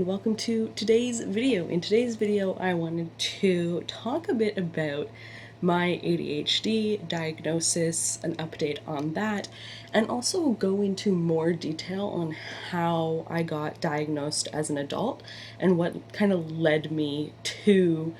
and welcome to today's video. In today's video, I wanted to talk a bit about my ADHD diagnosis, an update on that, and also go into more detail on how I got diagnosed as an adult and what kind of led me to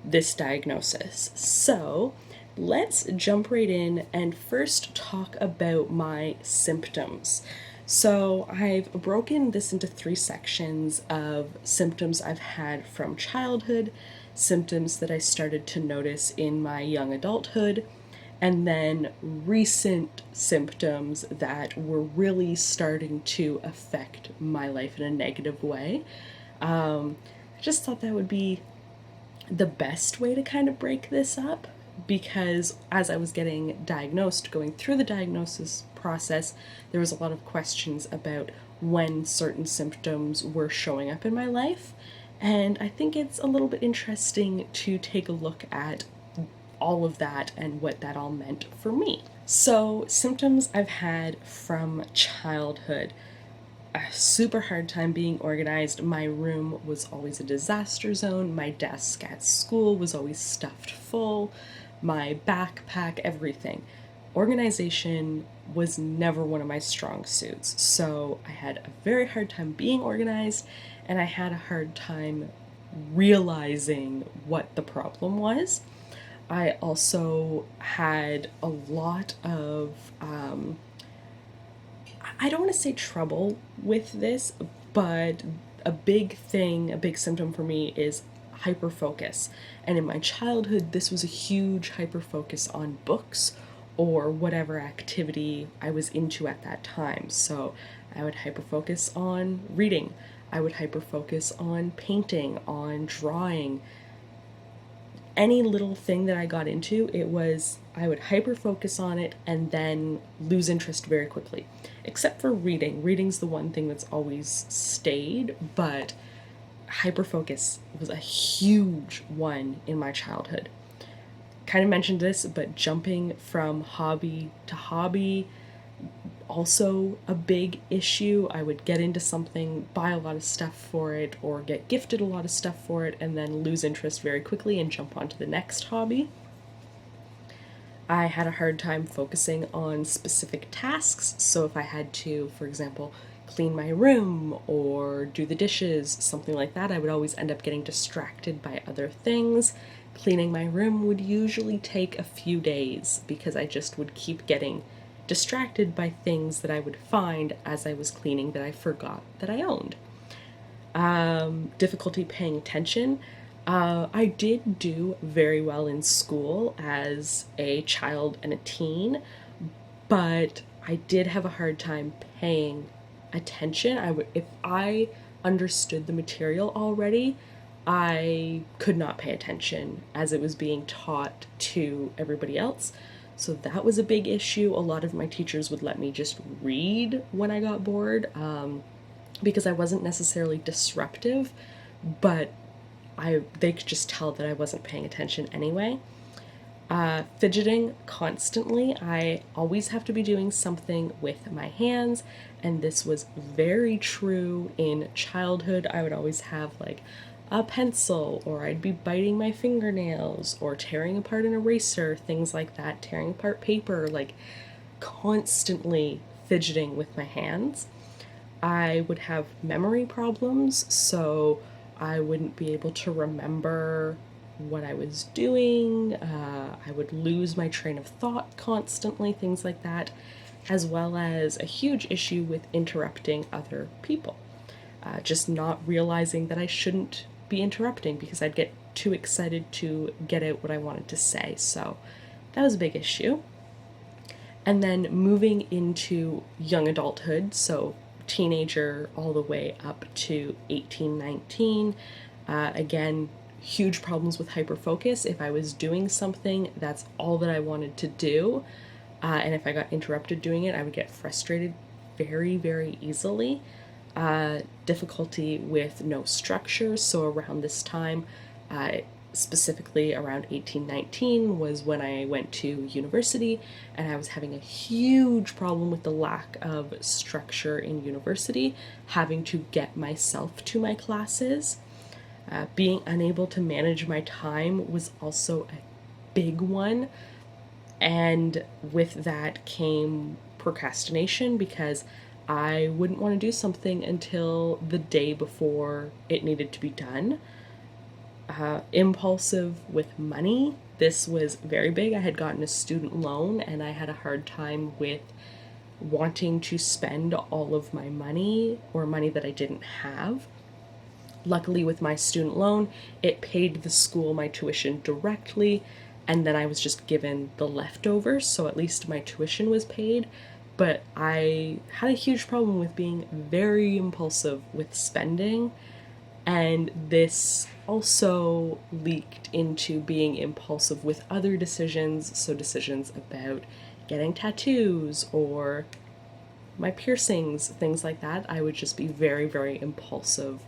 this diagnosis. So, let's jump right in and first talk about my symptoms. So I've broken this into three sections of symptoms I've had from childhood, symptoms that I started to notice in my young adulthood, and then recent symptoms that were really starting to affect my life in a negative way. I just thought that would be the best way to kind of break this up, because as I was getting diagnosed, going through the diagnosis process, there was a lot of questions about when certain symptoms were showing up in my life. And I think it's a little bit interesting to take a look at all of that and what that all meant for me. So, symptoms I've had from childhood. A super hard time being organized. My room was always a disaster zone. My desk at school was always stuffed full. My backpack, everything. Organization was never one of my strong suits. So I had a very hard time being organized, and I had a hard time realizing what the problem was. I also had a lot of I don't want to say trouble with this, but a big symptom for me is hyperfocus. And in my childhood, this was a huge hyperfocus on books or whatever activity I was into at that time. So I would hyperfocus on reading, I would hyperfocus on painting, on drawing. Any little thing that I got into, I would hyper focus on it and then lose interest very quickly. Except for reading. Reading's the one thing that's always stayed, but hyper focus was a huge one in my childhood. Kind of mentioned this, but jumping from hobby to hobby, also a big issue. I would get into something, buy a lot of stuff for it, or get gifted a lot of stuff for it, and then lose interest very quickly and jump on to the next hobby. I had a hard time focusing on specific tasks, so if I had to, for example, clean my room or do the dishes, something like that, I would always end up getting distracted by other things. Cleaning my room would usually take a few days because I just would keep getting distracted by things that I would find as I was cleaning that I forgot that I owned. Difficulty paying attention. I did do very well in school as a child and a teen, but I did have a hard time paying attention. If I understood the material already, I could not pay attention as it was being taught to everybody else. So that was a big issue. A lot of my teachers would let me just read when I got bored, because I wasn't necessarily disruptive, but they could just tell that I wasn't paying attention anyway. Fidgeting constantly. I always have to be doing something with my hands, and this was very true in childhood. I would always have like a pencil, or I'd be biting my fingernails, or tearing apart an eraser, things like that, tearing apart paper, like constantly fidgeting with my hands. I would have memory problems, so I wouldn't be able to remember what I was doing. I would lose my train of thought constantly, things like that, as well as a huge issue with interrupting other people. Just not realizing that I shouldn't be interrupting because I'd get too excited to get out what I wanted to say. So that was a big issue. And then moving into young adulthood, so teenager all the way up to 18, 19, again, huge problems with hyperfocus. If I was doing something, that's all that I wanted to do. And if I got interrupted doing it, I would get frustrated very, very easily. Difficulty with no structure. So around this time, specifically around 1819 was when I went to university, and I was having a huge problem with the lack of structure in university, having to get myself to my classes. Being unable to manage my time was also a big one, and with that came procrastination because I wouldn't want to do something until the day before it needed to be done. Impulsive with money. This was very big. I had gotten a student loan and I had a hard time with wanting to spend all of my money or money that I didn't have. Luckily, with my student loan, it paid the school my tuition directly, and then I was just given the leftovers, so at least my tuition was paid. But I had a huge problem with being very impulsive with spending, and this also leaked into being impulsive with other decisions, so decisions about getting tattoos or my piercings, things like that. I would just be very, very impulsive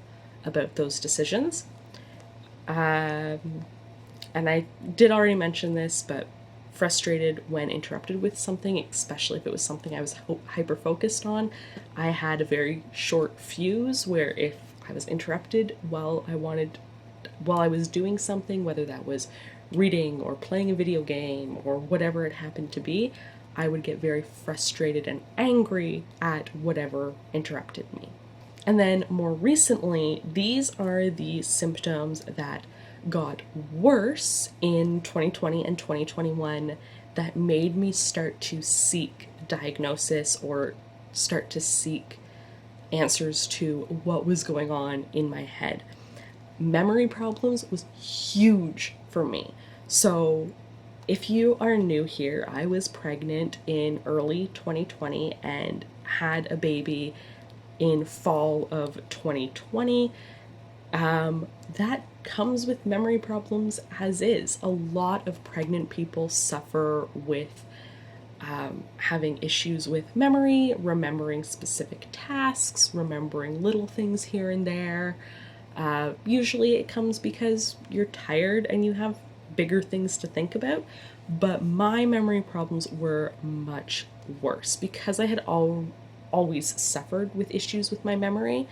about those decisions. And I did already mention this, but frustrated when interrupted with something, especially if it was something I was hyper focused on. I had a very short fuse where if I was interrupted while I was doing something, whether that was reading or playing a video game or whatever it happened to be, I would get very frustrated and angry at whatever interrupted me. And then more recently, these are the symptoms that got worse in 2020 and 2021 that made me start to seek diagnosis or start to seek answers to what was going on in my head. Memory problems was huge for me. So if you are new here, I was pregnant in early 2020 and had a baby in fall of 2020. That comes with memory problems as is. A lot of pregnant people suffer with having issues with memory, remembering specific tasks, remembering little things here and there. Usually it comes because you're tired and you have bigger things to think about, but my memory problems were much worse because I had always suffered with issues with my memory.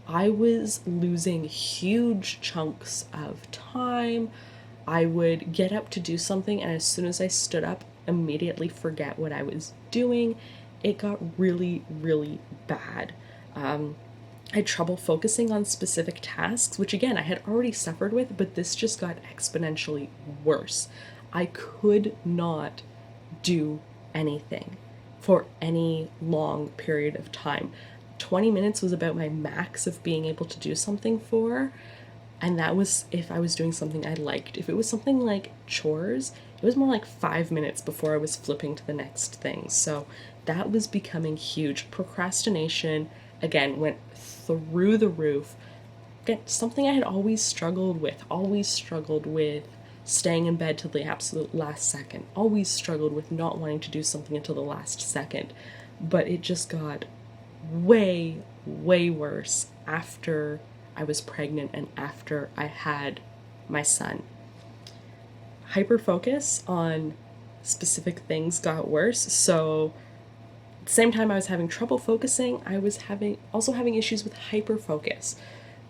I was losing huge chunks of time. I would get up to do something, and as soon as I stood up, immediately forget what I was doing. It got really, really bad. I had trouble focusing on specific tasks, which again, I had already suffered with, but this just got exponentially worse. I could not do anything for any long period of time. 20 minutes was about my max of being able to do something for, and that was if I was doing something I liked. If it was something like chores, it was more like 5 minutes before I was flipping to the next thing. So that was becoming huge. Procrastination, again, went through the roof. Again, something I had always struggled with staying in bed till the absolute last second, always struggled with not wanting to do something until the last second. But it just got way, way worse after I was pregnant and after I had my son. Hyperfocus on specific things got worse. So at the same time I was having trouble focusing, I was also having issues with hyperfocus,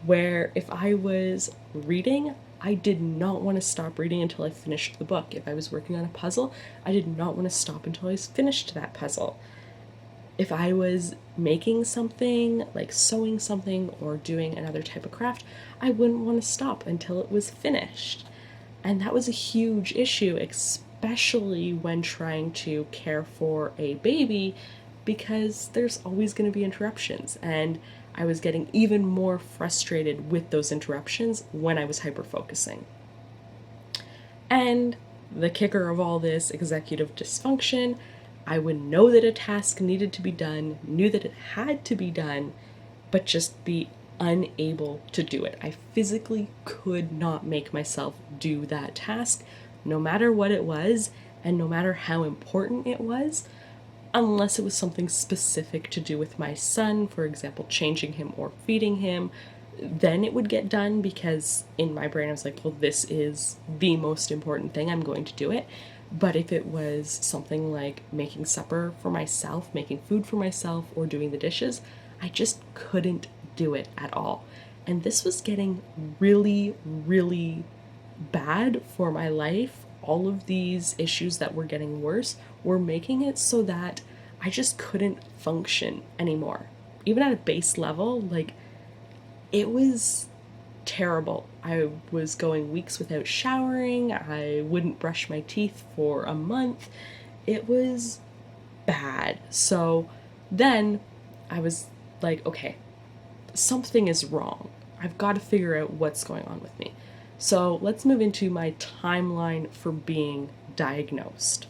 where if I was reading, I did not want to stop reading until I finished the book. If I was working on a puzzle, I did not want to stop until I finished that puzzle. If I was making something, like sewing something or doing another type of craft, I wouldn't want to stop until it was finished. And that was a huge issue, especially when trying to care for a baby, because there's always going to be interruptions. And I was getting even more frustrated with those interruptions when I was hyper-focusing. And the kicker of all this executive dysfunction, I would know that a task needed to be done, knew that it had to be done, but just be unable to do it. I physically could not make myself do that task, no matter what it was, and no matter how important it was, unless it was something specific to do with my son, for example, changing him or feeding him. then it would get done, because in my brain I was like, well, this is the most important thing, I'm going to do it. But if it was something like making supper for myself, making food for myself, or doing the dishes, I just couldn't do it at all. And this was getting really, really bad for my life. All of these issues that were getting worse were making it so that I just couldn't function anymore. Even at a base level, like, it was terrible. I was going weeks without showering. I wouldn't brush my teeth for a month. It was bad. So then I was like, okay, something is wrong. I've got to figure out what's going on with me. So let's move into my timeline for being diagnosed.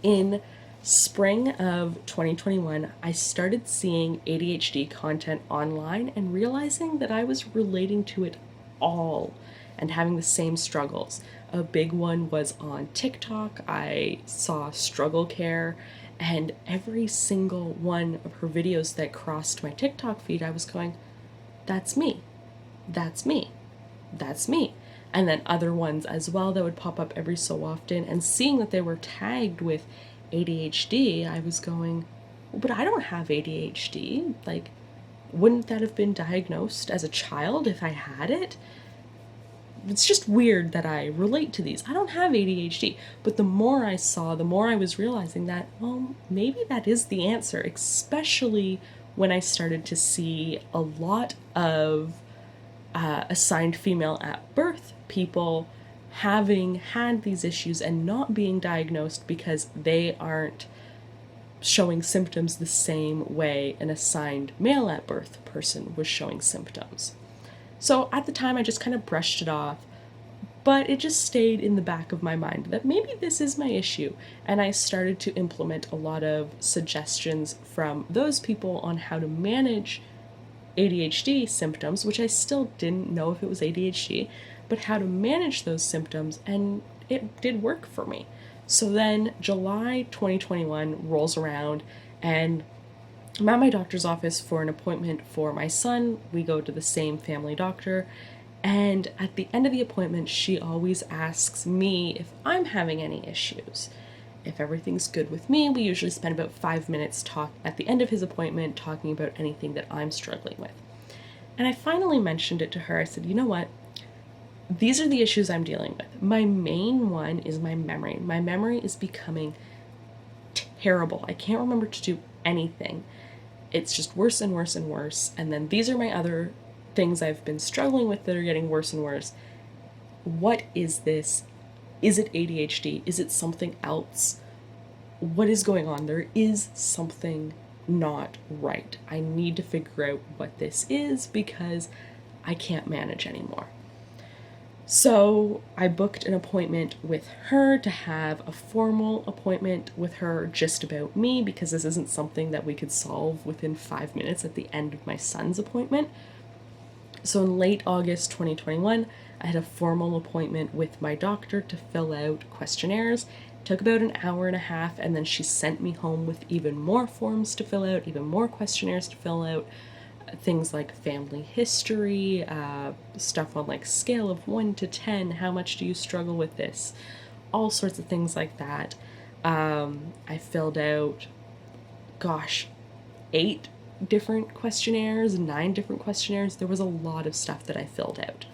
In spring of 2021, I started seeing ADHD content online and realizing that I was relating to it all and having the same struggles. A big one was on TikTok. I saw Struggle Care, and every single one of her videos that crossed my TikTok feed, I was going, that's me. That's me. That's me. And then other ones as well that would pop up every so often, and seeing that they were tagged with ADHD, I was going, well, but I don't have ADHD. Like, wouldn't that have been diagnosed as a child if I had it? It's just weird that I relate to these. I don't have ADHD. But the more I saw, the more I was realizing that, well, maybe that is the answer, especially when I started to see a lot of assigned female at birth people having had these issues and not being diagnosed because they aren't showing symptoms the same way an assigned male at birth person was showing symptoms. So at the time, I just kind of brushed it off, but it just stayed in the back of my mind that maybe this is my issue. And I started to implement a lot of suggestions from those people on how to manage ADHD symptoms, which I still didn't know if it was ADHD, but how to manage those symptoms, and it did work for me. So then July 2021 rolls around, and I'm at my doctor's office for an appointment for my son. We go to the same family doctor, and at the end of the appointment, she always asks me if I'm having any issues. If everything's good with me, we usually spend about 5 minutes at the end of his appointment talking about anything that I'm struggling with. And I finally mentioned it to her. I said, you know what? These are the issues I'm dealing with. My main one is my memory. My memory is becoming terrible. I can't remember to do anything. It's just worse and worse and worse. And then these are my other things I've been struggling with that are getting worse and worse. What is this? Is it ADHD? Is it something else? What is going on? There is something not right. I need to figure out what this is because I can't manage anymore. So I booked an appointment with her to have a formal appointment with her just about me, because this isn't something that we could solve within 5 minutes at the end of my son's appointment. So in late August 2021, I had a formal appointment with my doctor to fill out questionnaires. It took about an hour and a half, and then she sent me home with even more forms to fill out, even more questionnaires to fill out. Things like family history, stuff on like scale of 1 to 10, how much do you struggle with this? All sorts of things like that. I filled out, 8 different questionnaires, 9 different questionnaires. There was a lot of stuff that I filled out.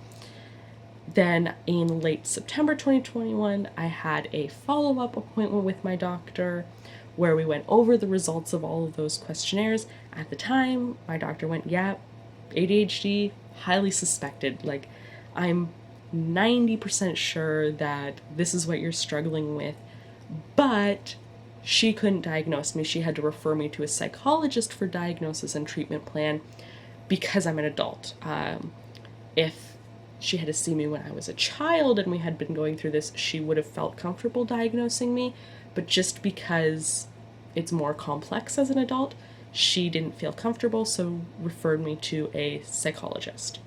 Then in late September 2021, I had a follow-up appointment with my doctor where we went over the results of all of those questionnaires. At the time, my doctor went, yeah, ADHD, highly suspected. Like, I'm 90% sure that this is what you're struggling with, but she couldn't diagnose me. She had to refer me to a psychologist for diagnosis and treatment plan because I'm an adult. If she had to see me when I was a child and we had been going through this, she would have felt comfortable diagnosing me, but just because it's more complex as an adult, she didn't feel comfortable, so referred me to a psychologist.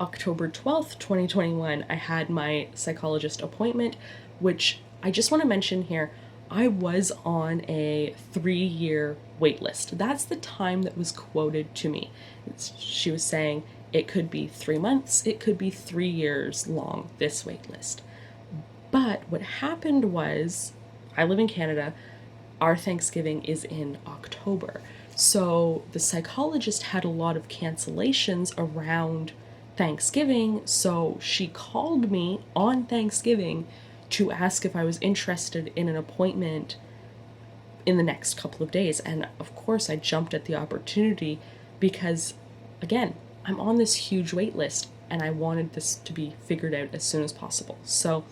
October 12th, 2021, I had my psychologist appointment, which I just want to mention here, I was on a 3-year wait list. That's the time that was quoted to me. She was saying it could be 3 months, it could be 3 years long, this wait list. But what happened was, I live in Canada, our Thanksgiving is in October. So the psychologist had a lot of cancellations around Thanksgiving, so she called me on Thanksgiving to ask if I was interested in an appointment in the next couple of days. And of course, I jumped at the opportunity because, again, I'm on this huge wait list and I wanted this to be figured out as soon as possible. So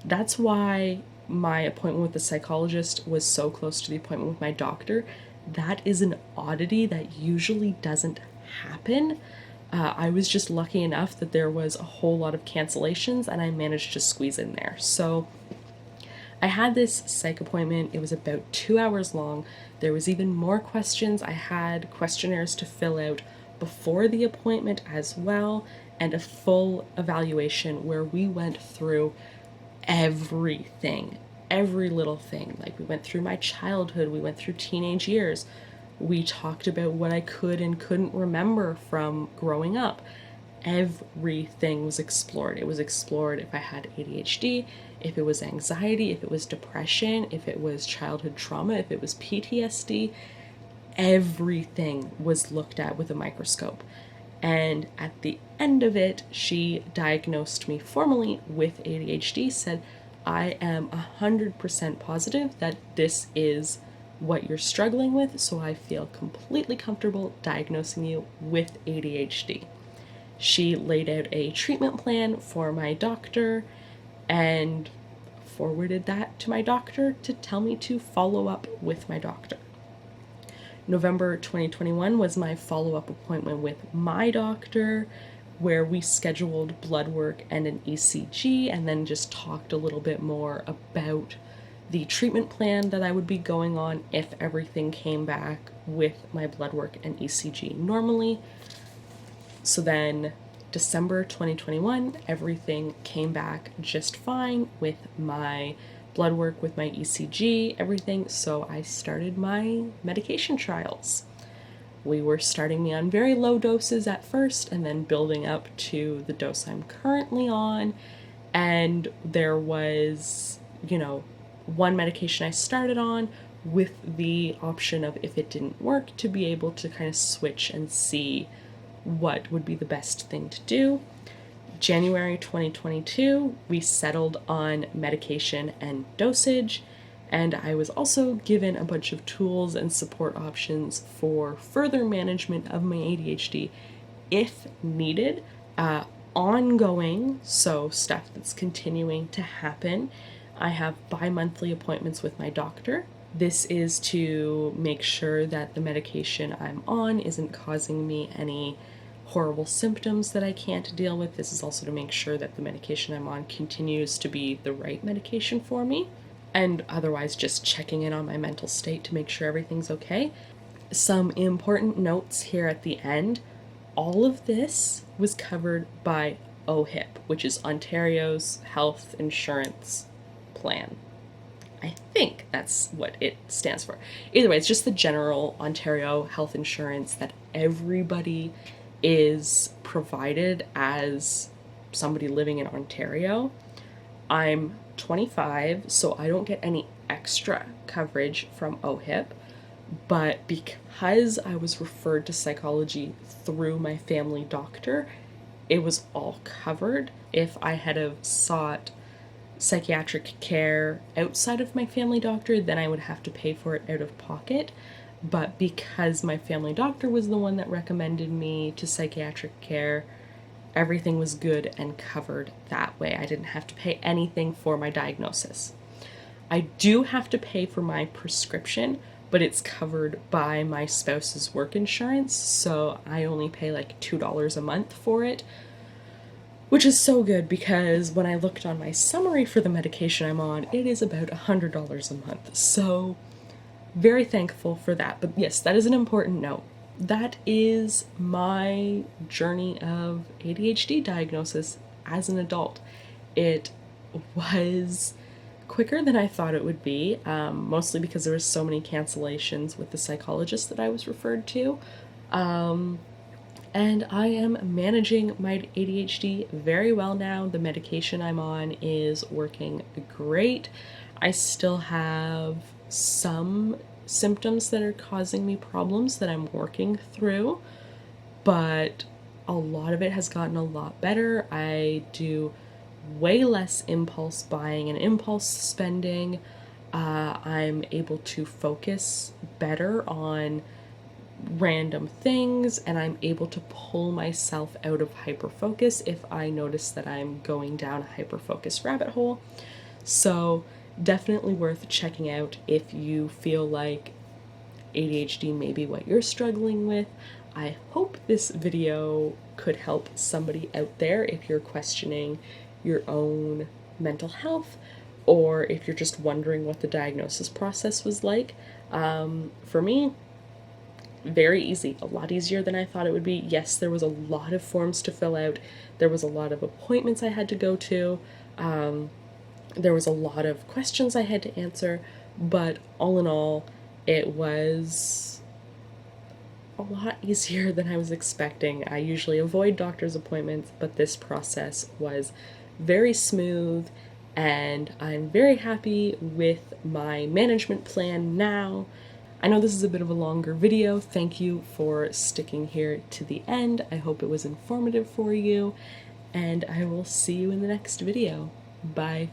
that's why my appointment with the psychologist was so close to the appointment with my doctor. That is an oddity that usually doesn't happen. I was just lucky enough that there was a whole lot of cancellations and I managed to squeeze in there. So I had this psych appointment. It was about 2 hours long. There was even more questions. I had questionnaires to fill out before the appointment as well, and a full evaluation where we went through everything, every little thing. Like, we went through my childhood, we went through teenage years, we talked about what I could and couldn't remember from growing up. Everything was explored. It was explored if I had ADHD, if it was anxiety, if it was depression, if it was childhood trauma, if it was PTSD. Everything was looked at with a microscope. And at the end of it, she diagnosed me formally with ADHD, said, I am 100% positive that this is what you're struggling with, so I feel completely comfortable diagnosing you with ADHD. She laid out a treatment plan for my doctor and forwarded that to my doctor to tell me to follow up with my doctor. November 2021 was my follow-up appointment with my doctor, where we scheduled blood work and an ECG, and then just talked a little bit more about the treatment plan that I would be going on if everything came back with my blood work and ECG normally. So then December 2021, everything came back just fine with my blood work, with my ECG, everything. So I started my medication trials. We were starting me on very low doses at first and then building up to the dose I'm currently on. And there was, one medication I started on with the option of, if it didn't work, to be able to kind of switch and see what would be the best thing to do. January 2022, we settled on medication and dosage, and I was also given a bunch of tools and support options for further management of my ADHD if needed. Ongoing, so stuff that's continuing to happen. I have bi-monthly appointments with my doctor. This is to make sure that the medication I'm on isn't causing me any horrible symptoms that I can't deal with. This is also to make sure that the medication I'm on continues to be the right medication for me, and otherwise just checking in on my mental state to make sure everything's okay. Some important notes here at the end. All of this was covered by OHIP, which is Ontario's Health Insurance Plan. I think that's what it stands for. Either way, it's just the general Ontario health insurance that everybody is provided as somebody living in Ontario. I'm 25, so I don't get any extra coverage from OHIP, but because I was referred to psychology through my family doctor, it was all covered. If I had have sought psychiatric care outside of my family doctor, then I would have to pay for it out of pocket. But because my family doctor was the one that recommended me to psychiatric care, everything was good and covered that way. I didn't have to pay anything for my diagnosis. I do have to pay for my prescription, but it's covered by my spouse's work insurance, so I only pay like $2 a month for it, which is so good because when I looked on my summary for the medication I'm on, it is about $100 a month. So very thankful for that. But yes, that is an important note. That is my journey of ADHD diagnosis as an adult. It was quicker than I thought it would be, mostly because there were so many cancellations with the psychologist that I was referred to. And I am managing my ADHD very well now. The medication I'm on is working great. I still have some symptoms that are causing me problems that I'm working through, but a lot of it has gotten a lot better. I do way less impulse buying and impulse spending. I'm able to focus better on random things, and I'm able to pull myself out of hyperfocus if I notice that I'm going down a hyperfocus rabbit hole. So definitely worth checking out if you feel like ADHD may be what you're struggling with. I hope this video could help somebody out there if you're questioning your own mental health, or if you're just wondering what the diagnosis process was like. For me, very easy, a lot easier than I thought it would be. Yes, there was a lot of forms to fill out. There was a lot of appointments I had to go to. There was a lot of questions I had to answer, but all in all, it was a lot easier than I was expecting. I usually avoid doctor's appointments, but this process was very smooth, and I'm very happy with my management plan now. I know this is a bit of a longer video. Thank you for sticking here to the end. I hope it was informative for you, and I will see you in the next video. Bye.